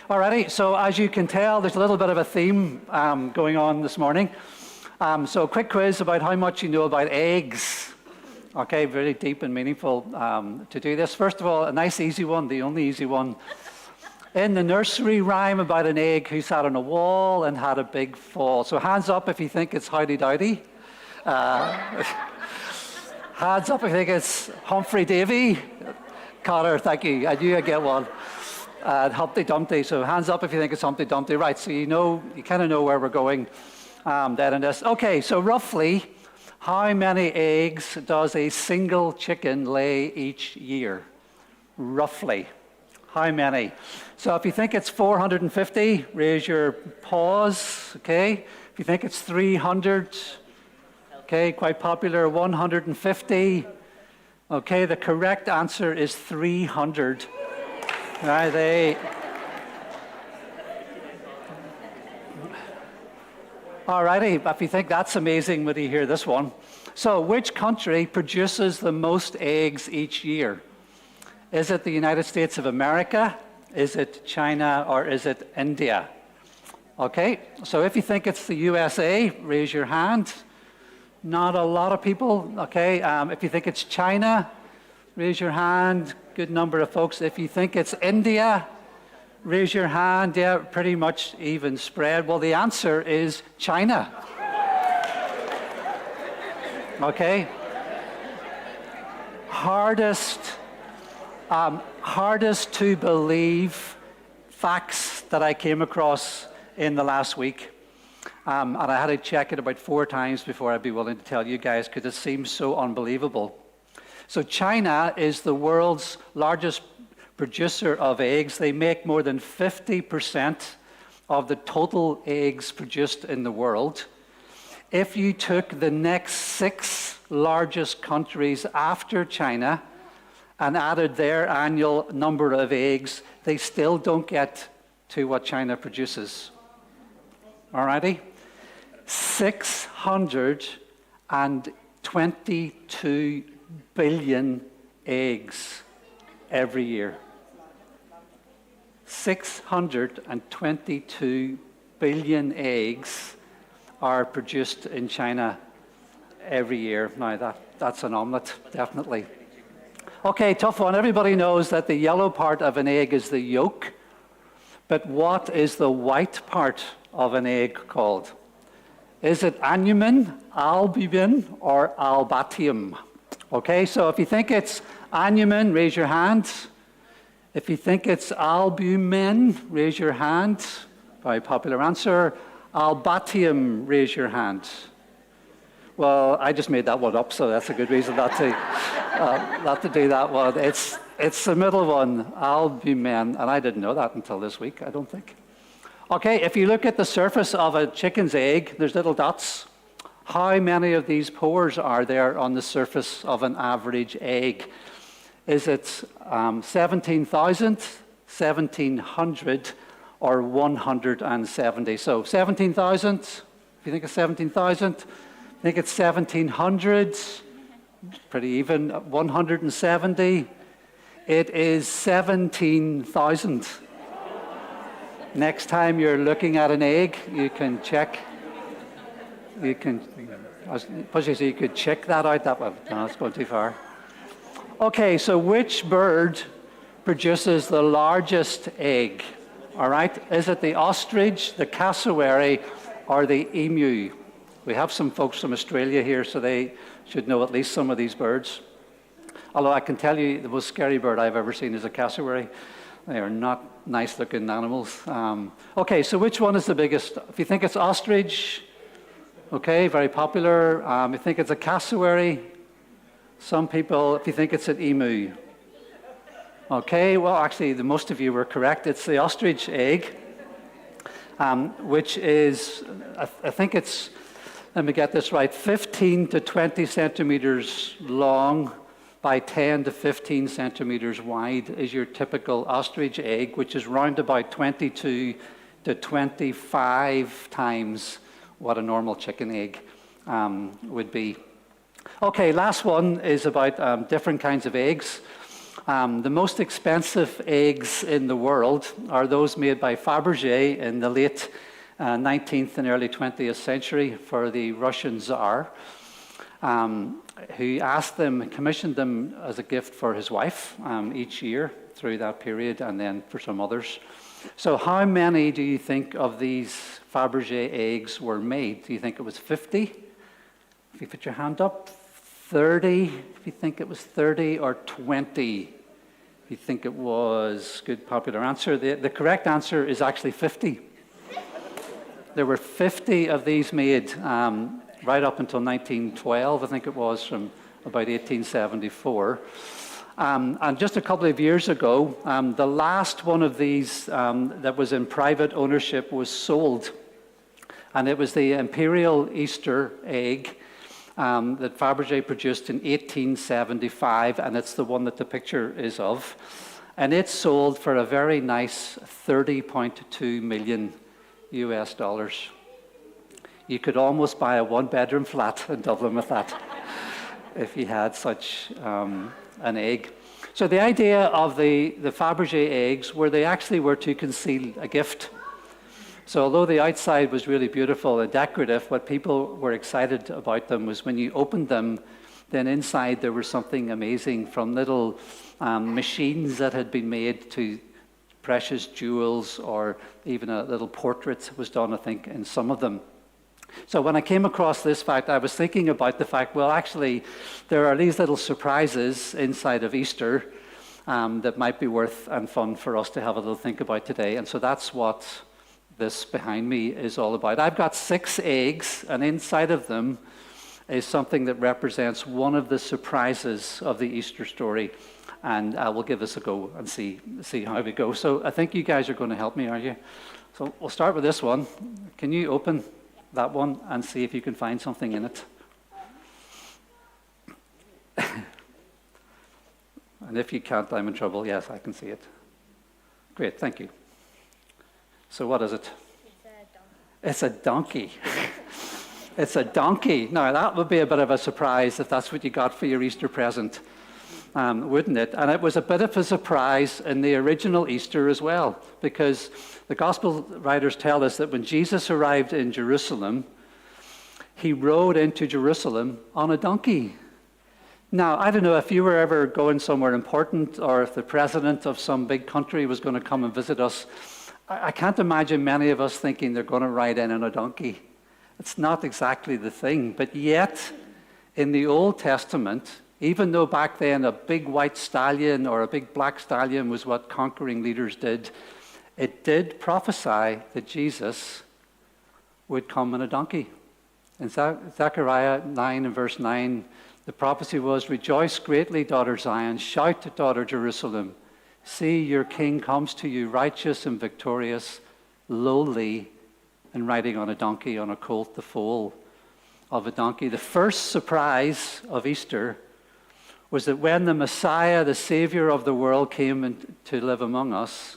Alrighty, so as you can tell, there's a little bit of a theme going on this morning. So a quick quiz about how much you know about eggs. Okay, very deep and meaningful to do this. First of all, a nice easy one, the only easy one. In the nursery rhyme about an egg who sat on a wall and had a big fall. So hands up if you think it's Howdy Dowdy. Hands up if you think it's Humphrey Davy. Connor, thank you. I knew I'd get one. Humpty Dumpty. So hands up if you think it's Humpty Dumpty. Right, so you kind of know where we're going then in this. Okay, so roughly, how many eggs does a single chicken lay each year? Roughly. How many? So if you think it's 450, raise your paws, okay? If you think it's 300, okay, quite popular, 150. Okay, the correct answer is 300. Right, Alrighty, if you think that's amazing, when you hear this one. So, which country produces the most eggs each year? Is it the United States of America? Is it China? Or is it India? Okay, so if you think it's the USA, raise your hand. Not a lot of people. Okay, if you think it's China, raise your hand. Good number of folks. If you think it's India, raise your hand. Yeah, pretty much even spread. Well, the answer is China. Okay. Hardest to believe facts that I came across in the last week. And I had to check it about 4 times before I'd be willing to tell you guys, because it seems so unbelievable. So China is the world's largest producer of eggs. They make more than 50% of the total eggs produced in the world. If you took the next 6 largest countries after China and added their annual number of eggs, they still don't get to what China produces. Alrighty? 622 billion eggs every year. 622 billion eggs are produced in China every year. Now that's an omelette, definitely. Okay, tough one. Everybody knows that the yellow part of an egg is the yolk, but what is the white part of an egg called? Is it anumin, albumin, or albatium? Okay, so if you think it's anumin, raise your hand. If you think it's albumin, raise your hand. Very popular answer. Albatium, raise your hand. Well, I just made that one up, so that's a good reason not to do that one. It's the middle one, albumin, and I didn't know that until this week, I don't think. Okay, if you look at the surface of a chicken's egg, there's little dots. How many of these pores are there on the surface of an average egg? Is it 17,000, 1,700, or 170? So 17,000, if you think of 17,000, I think it's 1,700, pretty even, 170. It is 17,000. Next time you're looking at an egg, you can check. You could check that out. That one, no, that's going too far. Okay, so which bird produces the largest egg? All right, is it the ostrich, the cassowary, or the emu? We have some folks from Australia here, so they should know at least some of these birds. Although I can tell you the most scary bird I've ever seen is a cassowary. They are not nice-looking animals. Okay, so which one is the biggest? If you think it's ostrich, okay, very popular. You think it's a cassowary? Some people, if you think it's an emu. Okay, well, actually, most of you were correct. It's the ostrich egg, which is, I think it's, let me get this right, 15 to 20 centimeters long by 10 to 15 centimeters wide is your typical ostrich egg, which is round about 22 to 25 times what a normal chicken egg would be. Okay, last one is about different kinds of eggs. The most expensive eggs in the world are those made by Fabergé in the late 19th and early 20th century for the Russian Tsar, who commissioned them as a gift for his wife each year through that period, and then for some others. So how many do you think of these Fabergé eggs were made? Do you think it was 50? If you put your hand up. 30, if you think it was 30, or 20, if you think it was. Good popular answer. The correct answer is actually 50. There were 50 of these made right up until 1912, I think it was, from about 1874. And just a couple of years ago, the last one of these that was in private ownership was sold. And it was the Imperial Easter egg that Fabergé produced in 1875, and it's the one that the picture is of. And it sold for a very nice $30.2 million US dollars. You could almost buy a one-bedroom flat in Dublin with that if you had such an egg. So the idea of the Fabergé eggs were they actually were to conceal a gift. So although the outside was really beautiful and decorative, what people were excited about them was when you opened them, then inside there was something amazing, from little machines that had been made to precious jewels, or even a little portrait was done, I think, in some of them. So when I came across this fact, I was thinking about the fact, well, actually, there are these little surprises inside of Easter that might be worth and fun for us to have a little think about today. And so that's what this behind me is all about. I've got 6 eggs, and inside of them is something that represents one of the surprises of the Easter story. And we'll give this a go and see how we go. So I think you guys are going to help me, are you? So we'll start with this one. Can you open that one and see if you can find something in it? And if you can't, I'm in trouble. Yes, I can see it. Great, thank you. So what is it? It's a donkey. It's a donkey. Now, that would be a bit of a surprise if that's what you got for your Easter present, wouldn't it? And it was a bit of a surprise in the original Easter as well, because the gospel writers tell us that when Jesus arrived in Jerusalem, he rode into Jerusalem on a donkey. Now, I don't know if you were ever going somewhere important, or if the president of some big country was going to come and visit us. I can't imagine many of us thinking they're going to ride in on a donkey. It's not exactly the thing. But yet, in the Old Testament, even though back then a big white stallion or a big black stallion was what conquering leaders did, it did prophesy that Jesus would come on a donkey. In Zechariah 9 and verse 9, the prophecy was, "Rejoice greatly, daughter Zion. Shout, daughter Jerusalem. See, your king comes to you, righteous and victorious, lowly, and riding on a donkey, on a colt, the foal of a donkey." The first surprise of Easter was that when the Messiah, the Savior of the world, came to live among us,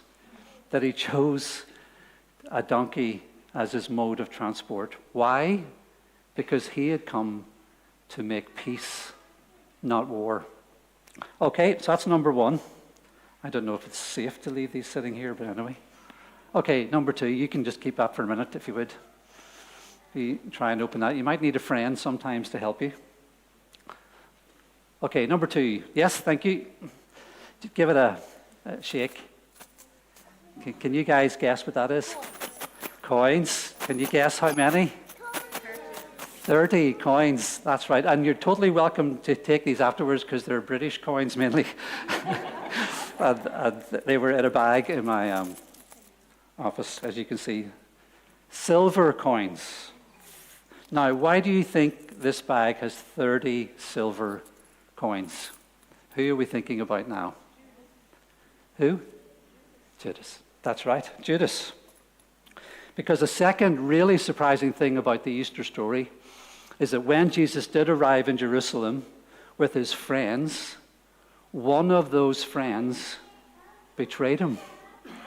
that he chose a donkey as his mode of transport. Why? Because he had come to make peace, not war. Okay, so that's number one. I don't know if it's safe to leave these sitting here, but anyway. Okay, number 2, you can just keep that for a minute if you would. If you try and open that. You might need a friend sometimes to help you. Okay, number 2. Yes, thank you. Give it a shake. Can you guys guess what that is? Coins. Can you guess how many? 30 coins, that's right. And you're totally welcome to take these afterwards because they're British coins mainly. and they were in a bag in my office, as you can see. Silver coins. Now, why do you think this bag has 30 silver coins? Who are we thinking about now? Who? Judas. That's right, Judas. Because the second really surprising thing about the Easter story is that when Jesus did arrive in Jerusalem with his friends, one of those friends betrayed him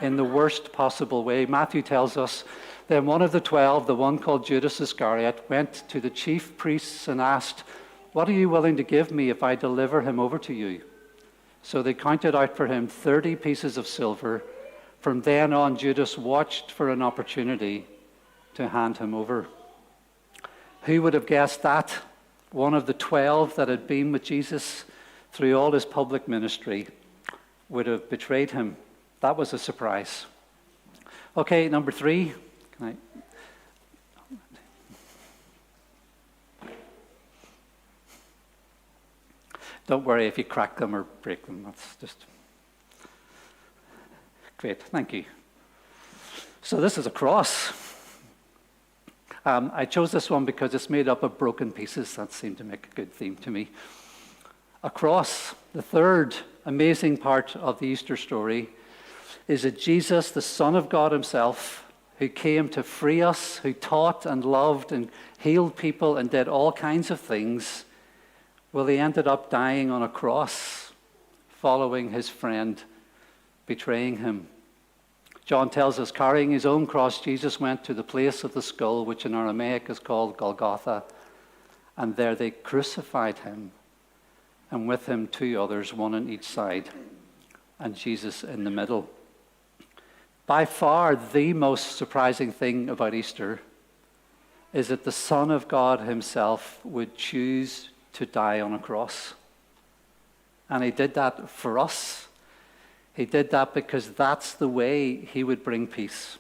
in the worst possible way. Matthew tells us, then one of the 12, the one called Judas Iscariot, went to the chief priests and asked, "What are you willing to give me if I deliver him over to you?" So they counted out for him 30 pieces of silver. From then on, Judas watched for an opportunity to hand him over. Who would have guessed that? One of the 12 that had been with Jesus through all his public ministry would have betrayed him. That was a surprise. Okay, number 3. Don't worry if you crack them or break them. That's just great. Thank you. So this is a cross. I chose this one because it's made up of broken pieces. That seemed to make a good theme to me. A cross. The third amazing part of the Easter story is that Jesus, the Son of God himself, who came to free us, who taught and loved and healed people and did all kinds of things, well, he ended up dying on a cross, following his friend betraying him. John tells us, carrying his own cross, Jesus went to the place of the skull, which in Aramaic is called Golgotha, and there they crucified him, and with him 2 others, one on each side, and Jesus in the middle. By far, the most surprising thing about Easter is that the Son of God himself would choose to die on a cross. And he did that for us. He did that because that's the way he would bring peace.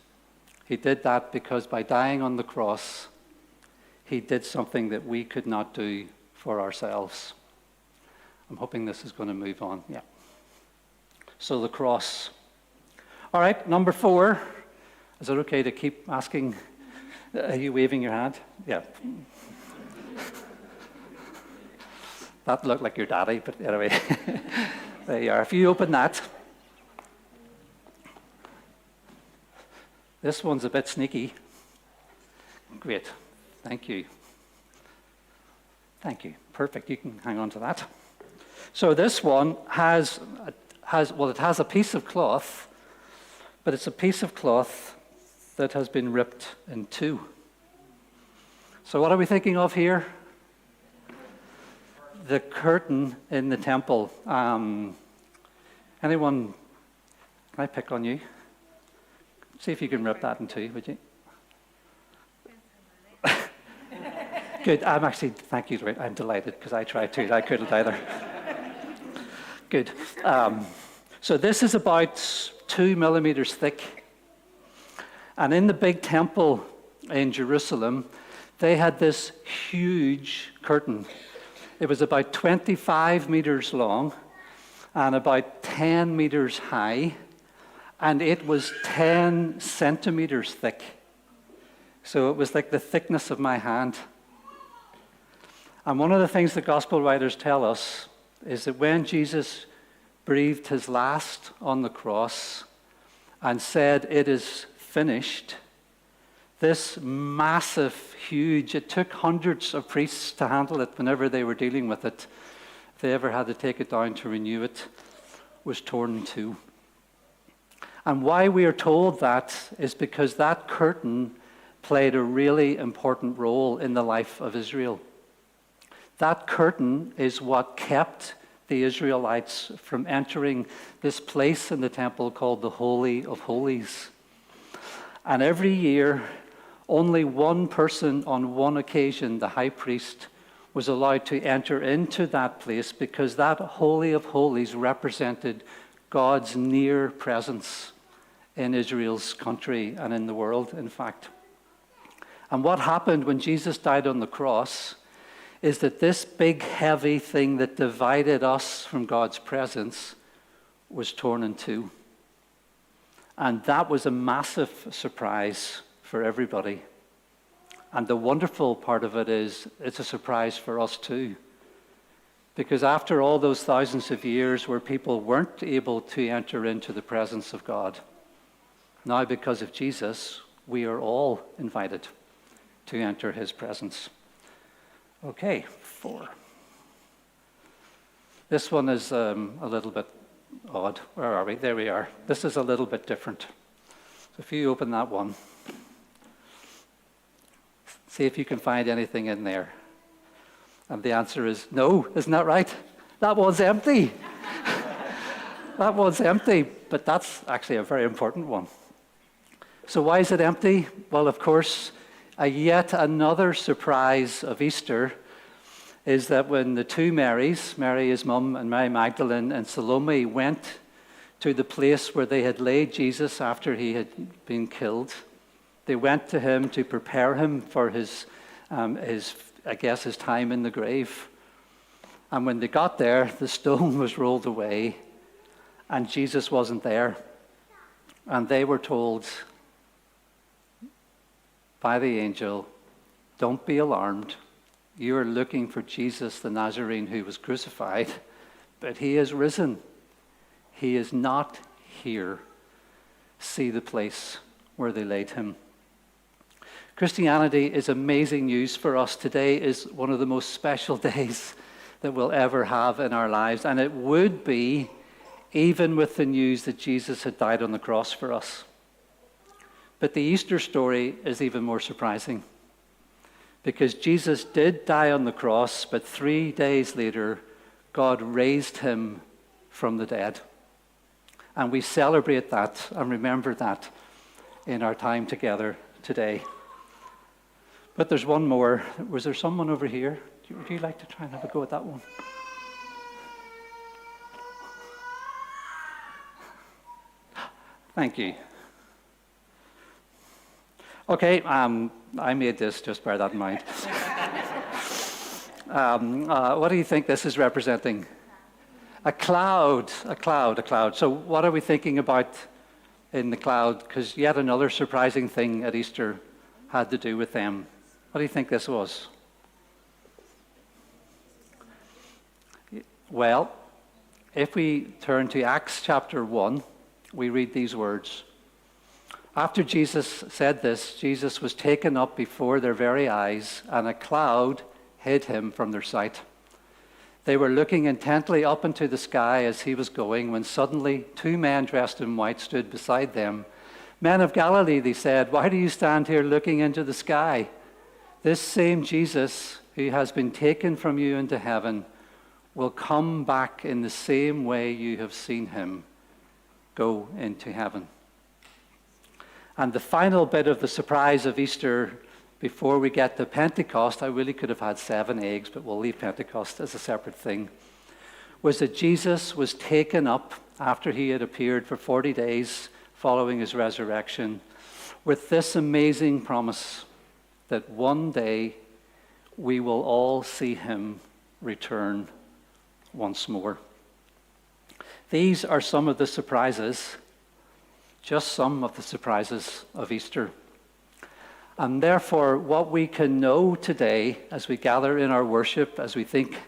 He did that because by dying on the cross, he did something that we could not do for ourselves. I'm hoping this is going to move on. Yeah. So the cross. All right, number 4. Is it okay to keep asking? Are you waving your hand? Yeah. That looked like your daddy, but anyway, there you are. If you open that, this one's a bit sneaky. Great. Thank you. Thank you. Perfect. You can hang on to that. So this one has a piece of cloth, but it's a piece of cloth that has been ripped in 2. So what are we thinking of here? The curtain in the temple. Anyone? Can I pick on you? See if you can rip that in 2, would you? Good. Thank you. I'm delighted because I tried to. I couldn't either. Good. So this is about 2 millimeters thick. And in the big temple in Jerusalem, they had this huge curtain. It was about 25 meters long and about 10 meters high, and it was 10 centimeters thick. So it was like the thickness of my hand. And one of the things the gospel writers tell us is that when Jesus breathed his last on the cross and said, "It is finished," this massive, huge, it took hundreds of priests to handle it whenever they were dealing with it. If they ever had to take it down to renew it, was torn in 2. And why we are told that is because that curtain played a really important role in the life of Israel. That curtain is what kept the Israelites from entering this place in the temple called the Holy of Holies. And every year, only one person on one occasion, the high priest, was allowed to enter into that place because that Holy of Holies represented God's near presence in Israel's country and in the world, in fact. And what happened when Jesus died on the cross is that this big, heavy thing that divided us from God's presence was torn in 2. And that was a massive surprise for everybody. And the wonderful part of it is it's a surprise for us too. Because after all those thousands of years where people weren't able to enter into the presence of God, now because of Jesus, we are all invited to enter his presence. Okay, 4. This one is a little bit odd. Where are we? There we are. This is a little bit different. So if you open that one, see if you can find anything in there. And the answer is no, isn't that right? That one's empty. That one's empty, but that's actually a very important one. So why is it empty? Well, of course, yet another surprise of Easter is that when the two Marys, Mary his mum and Mary Magdalene and Salome, went to the place where they had laid Jesus after he had been killed, they went to him to prepare him for his time in the grave. And when they got there, the stone was rolled away and Jesus wasn't there. And they were told by the angel, don't be alarmed. You are looking for Jesus the Nazarene who was crucified, but he is risen. He is not here. See the place where they laid him. Christianity is amazing news for us. Today is one of the most special days that we'll ever have in our lives, and it would be even with the news that Jesus had died on the cross for us. But the Easter story is even more surprising, because Jesus did die on the cross, but 3 days later, God raised him from the dead. And we celebrate that and remember that in our time together today. But there's one more. Was there someone over here? Would you like to try and have a go at that one? Thank you. Okay, I made this, just bear that in mind. What do you think this is representing? A cloud. So what are we thinking about in the cloud? Because yet another surprising thing at Easter had to do with them. What do you think this was? Well, if we turn to Acts chapter 1, we read these words. After Jesus said this, Jesus was taken up before their very eyes, and a cloud hid him from their sight. They were looking intently up into the sky as he was going, when suddenly 2 men dressed in white stood beside them. Men of Galilee, they said, why do you stand here looking into the sky? This same Jesus, who has been taken from you into heaven, will come back in the same way you have seen him go into heaven. And the final bit of the surprise of Easter, before we get to Pentecost, I really could have had 7 eggs, but we'll leave Pentecost as a separate thing, was that Jesus was taken up after he had appeared for 40 days following his resurrection, with this amazing promise that one day we will all see him return once more. These are some of the surprises, just some of the surprises of Easter. And therefore, what we can know today as we gather in our worship, as we think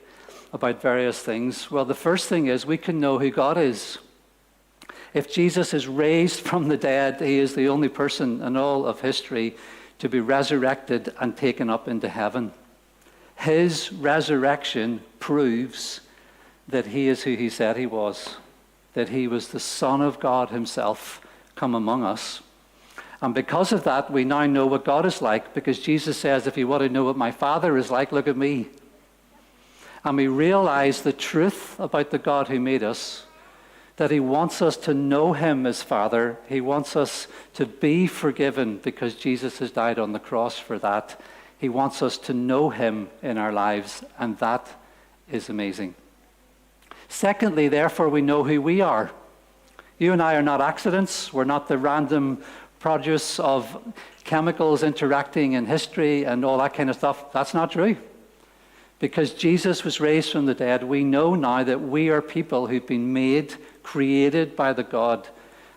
about various things, well, the first thing is we can know who God is. If Jesus is raised from the dead, he is the only person in all of history to be resurrected and taken up into heaven. His resurrection proves that he is who he said he was, that he was the Son of God himself come among us. And because of that, we now know what God is like, because Jesus says, if you want to know what my Father is like, look at me. And we realize the truth about the God who made us, that he wants us to know him as Father. He wants us to be forgiven because Jesus has died on the cross for that. He wants us to know him in our lives, and that is amazing. Secondly, therefore, we know who we are. You and I are not accidents. We're not the random produce of chemicals interacting in history and all that kind of stuff. That's not true. Because Jesus was raised from the dead, we know now that we are people who've been made, created by the God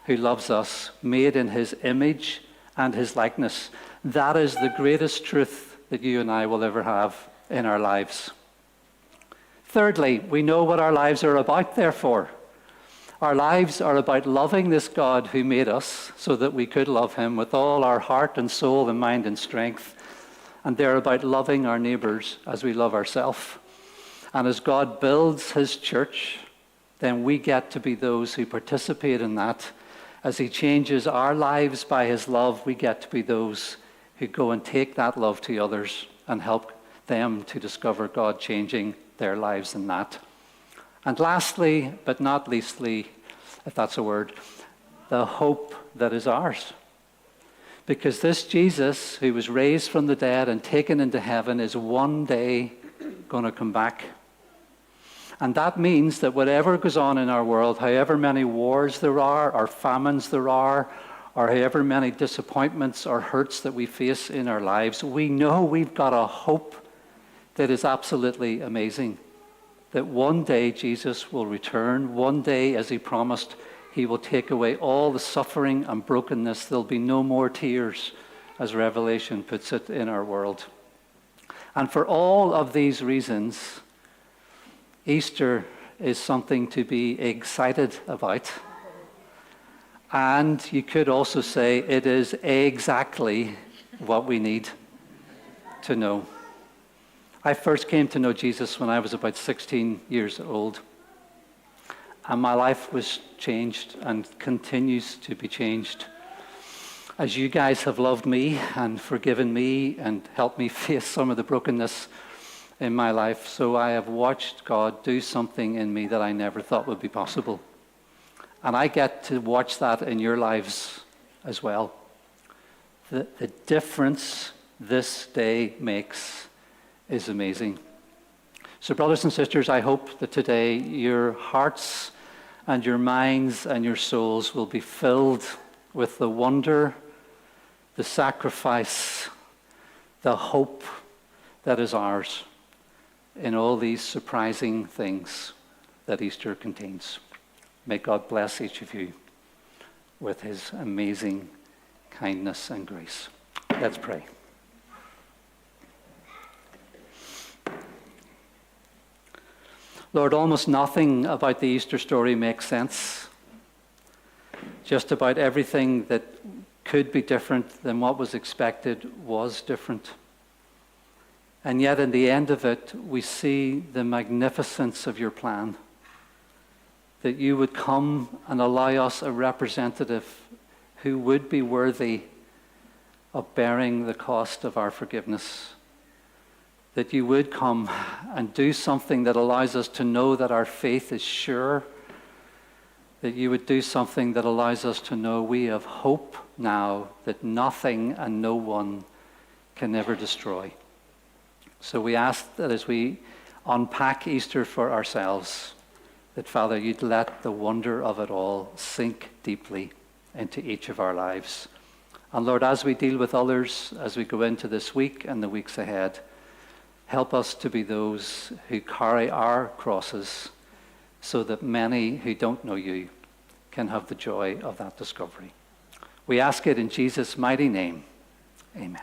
who loves us, made in his image and his likeness. That is the greatest truth that you and I will ever have in our lives. Thirdly, we know what our lives are about, therefore. Our lives are about loving this God who made us so that we could love him with all our heart and soul and mind and strength. And they're about loving our neighbors as we love ourselves. And as God builds his church, then we get to be those who participate in that. As he changes our lives by his love, we get to be those who go and take that love to others and help them to discover God changing their lives in that. And lastly, but not leastly, if that's a word, the hope that is ours. Because this Jesus, who was raised from the dead and taken into heaven, is one day going to come back. And that means that whatever goes on in our world, however many wars there are, or famines there are, or however many disappointments or hurts that we face in our lives, we know we've got a hope that is absolutely amazing. That one day Jesus will return. One day, as he promised, he will take away all the suffering and brokenness. There'll be no more tears, as Revelation puts it, in our world. And for all of these reasons, Easter is something to be excited about. And you could also say it is exactly what we need to know. I first came to know Jesus when I was about 16 years old. And my life was changed and continues to be changed. As you guys have loved me and forgiven me and helped me face some of the brokenness in my life, so I have watched God do something in me that I never thought would be possible. And I get to watch that in your lives as well. The difference this day makes is amazing. So brothers and sisters, I hope that today your hearts and your minds and your souls will be filled with the wonder, the sacrifice, the hope that is ours in all these surprising things that Easter contains. May God bless each of you with his amazing kindness and grace. Let's pray. Lord, almost nothing about the Easter story makes sense. Just about everything that could be different than what was expected was different. And yet, in the end of it, we see the magnificence of your plan. That you would come and allow us a representative who would be worthy of bearing the cost of our forgiveness. That you would come and do something that allows us to know that our faith is sure. That you would do something that allows us to know we have hope now that nothing and no one can ever destroy. So we ask that as we unpack Easter for ourselves, that, Father, you'd let the wonder of it all sink deeply into each of our lives. And Lord, as we deal with others, as we go into this week and the weeks ahead, help us to be those who carry our crosses so that many who don't know you can have the joy of that discovery. We ask it in Jesus' mighty name. Amen.